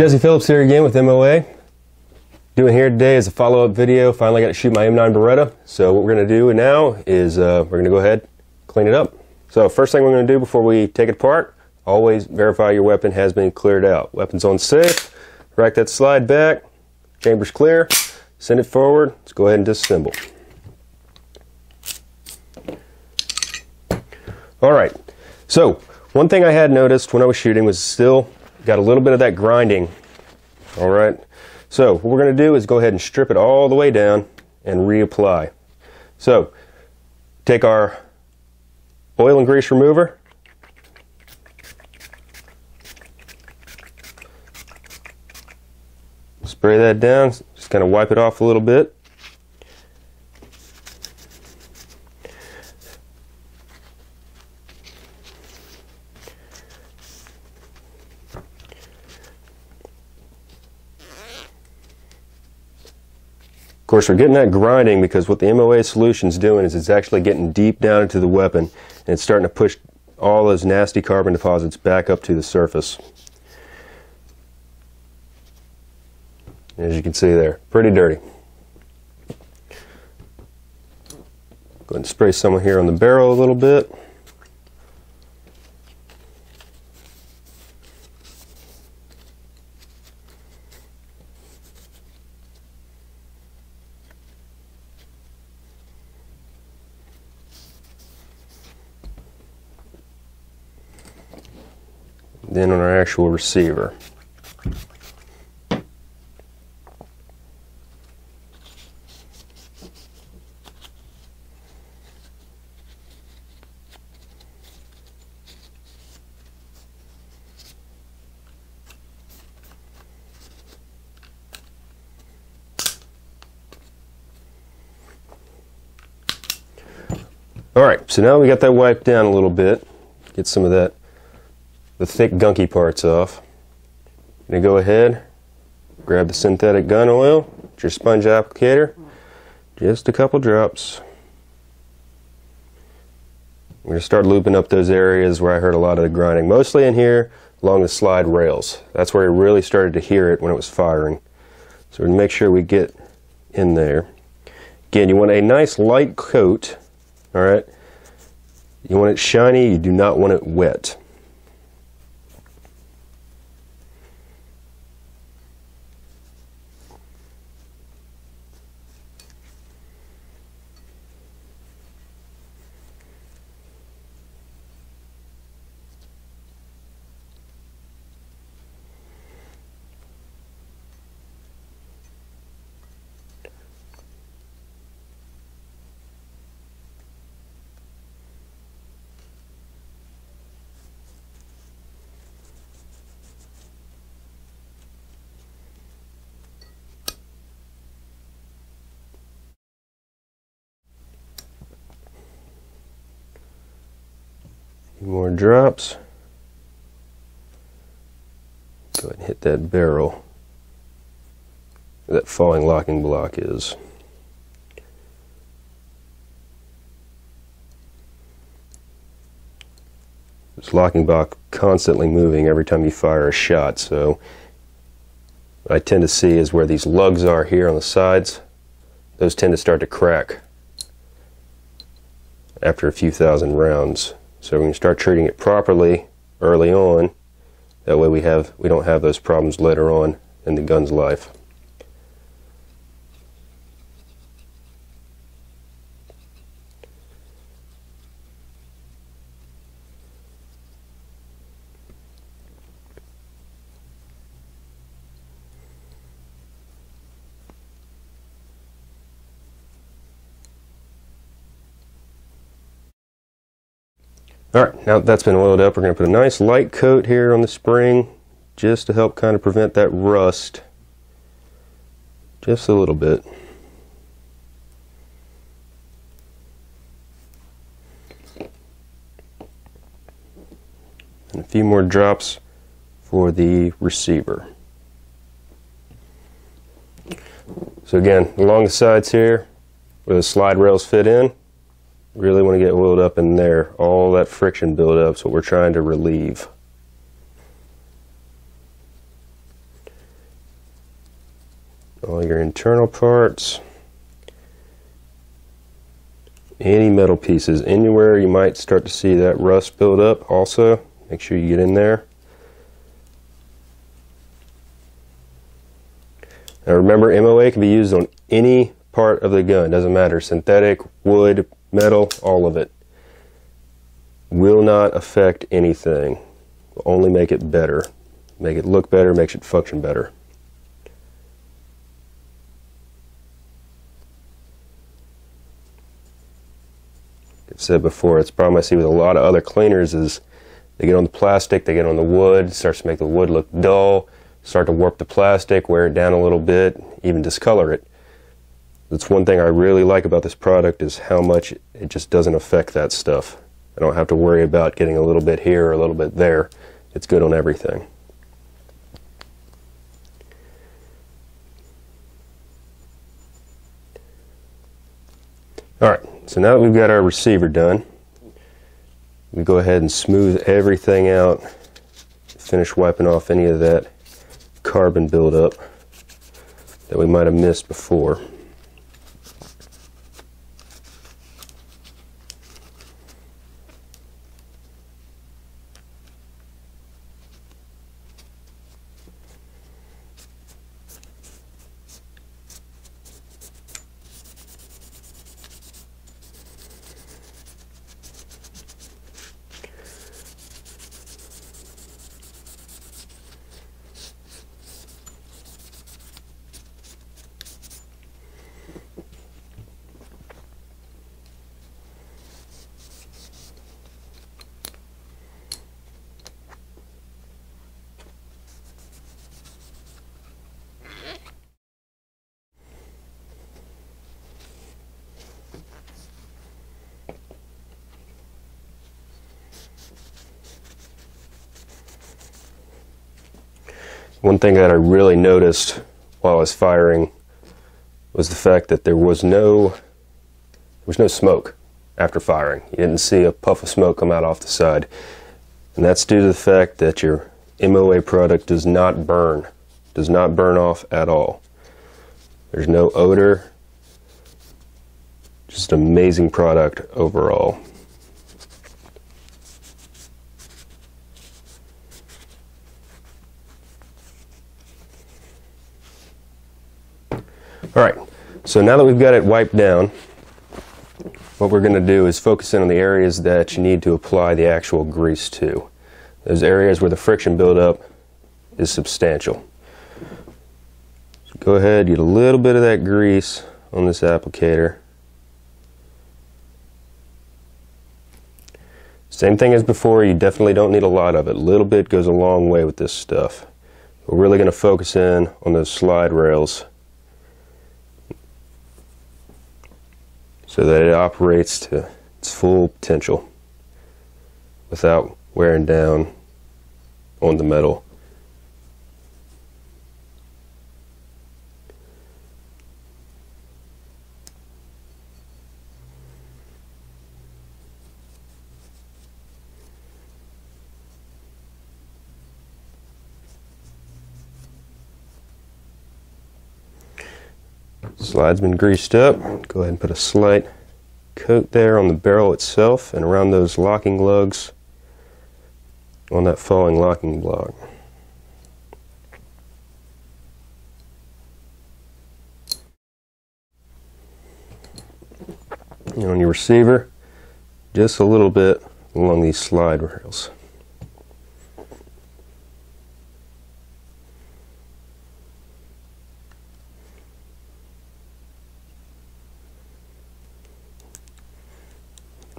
Jesse Phillips here again with MOA. Doing here today is a follow-up video. Finally got to shoot my M9 Beretta. So what we're going to do now is we're going to go ahead and clean it up. So first thing we're going to do before we take it apart, always verify your weapon has been cleared out. Weapon's on safe. Rack that slide back. Chamber's clear. Send it forward. Let's go ahead and disassemble. Alright, so one thing I had noticed when I was shooting was still got a little bit of that grinding. Alright, so what we're going to do is go ahead and strip it all the way down and reapply. So, take our oil and grease remover, spray that down, just kind of wipe it off a little bit. Of course, we're getting that grinding because what the MOA solution is doing is it's actually getting deep down into the weapon and it's starting to push all those nasty carbon deposits back up to the surface. As you can see there, pretty dirty. Go ahead and spray some here on the barrel a little bit. Then on our actual receiver. Alright, so now we got that wiped down a little bit. Get some of that, the thick gunky parts off. I'm going to go ahead, grab the synthetic gun oil, your sponge applicator, just a couple drops. I'm going to start looping up those areas where I heard a lot of the grinding, mostly in here along the slide rails. That's where I really started to hear it when it was firing. So we're going to make sure we get in there. Again, you want a nice light coat, alright? You want it shiny, you do not want it wet. More drops. Go ahead and hit that barrel where that falling locking block is. This locking block constantly moving every time you fire a shot, so what I tend to see is where these lugs are here on the sides, those tend to start to crack after a few thousand rounds. So we're going to start treating it properly early on. That way we don't have those problems later on in the gun's life. Alright, now that that's been oiled up, we're going to put a nice light coat here on the spring just to help kind of prevent that rust. Just a little bit. And a few more drops for the receiver. So again, along the sides here, where the slide rails fit in, really want to get oiled up in there. All that friction buildup is what we're trying to relieve. all your internal parts, any metal pieces, anywhere you might start to see that rust build up. Also, make sure you get in there. Now remember, MOA can be used on any part of the gun. Doesn't matter, synthetic, wood, metal, all of it. Will not affect anything. Will only make it better. Make it look better, makes it function better. Like I've said before, it's a problem I see with a lot of other cleaners is they get on the plastic, they get on the wood, it starts to make the wood look dull, start to warp the plastic, wear it down a little bit, even discolor it. That's one thing I really like about this product is how much it just doesn't affect that stuff. I don't have to worry about getting a little bit here or a little bit there. It's good on everything. Alright, so now that we've got our receiver done, we go ahead and smooth everything out, finish wiping off any of that carbon buildup that we might have missed before. One thing that I really noticed while I was firing was the fact that there was no smoke after firing. You didn't see a puff of smoke come out off the side. And that's due to the fact that your MOA product does not burn off at all. There's no odor. Just an amazing product overall. Alright, so now that we've got it wiped down, what we're going to do is focus in on the areas that you need to apply the actual grease to. Those areas where the friction buildup is substantial. So go ahead, get a little bit of that grease on this applicator. Same thing as before, you definitely don't need a lot of it. A little bit goes a long way with this stuff. We're really going to focus in on those slide rails so that it operates to its full potential without wearing down on the metal. Slide's been greased up. Go ahead and put a slight coat there on the barrel itself and around those locking lugs on that falling locking block. And on your receiver, just a little bit along these slide rails.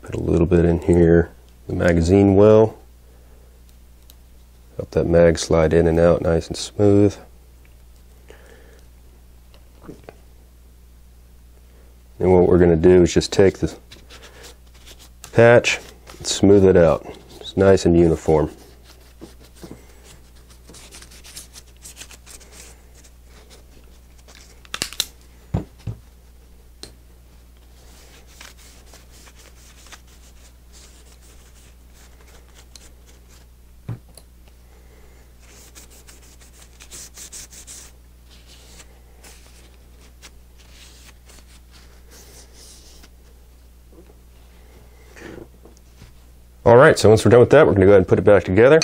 Put a little bit in here, the magazine well. Help that mag slide in and out nice and smooth. And what we're going to do is just take the patch and smooth it out. It's nice and uniform. All right, so once we're done with that, we're going to go ahead and put it back together.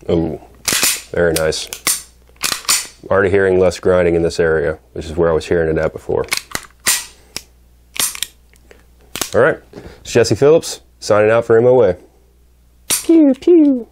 Oh, very nice. Already hearing less grinding in this area, which is where I was hearing it at before. All right, it's Jesse Phillips signing out for MOA. Pew, pew.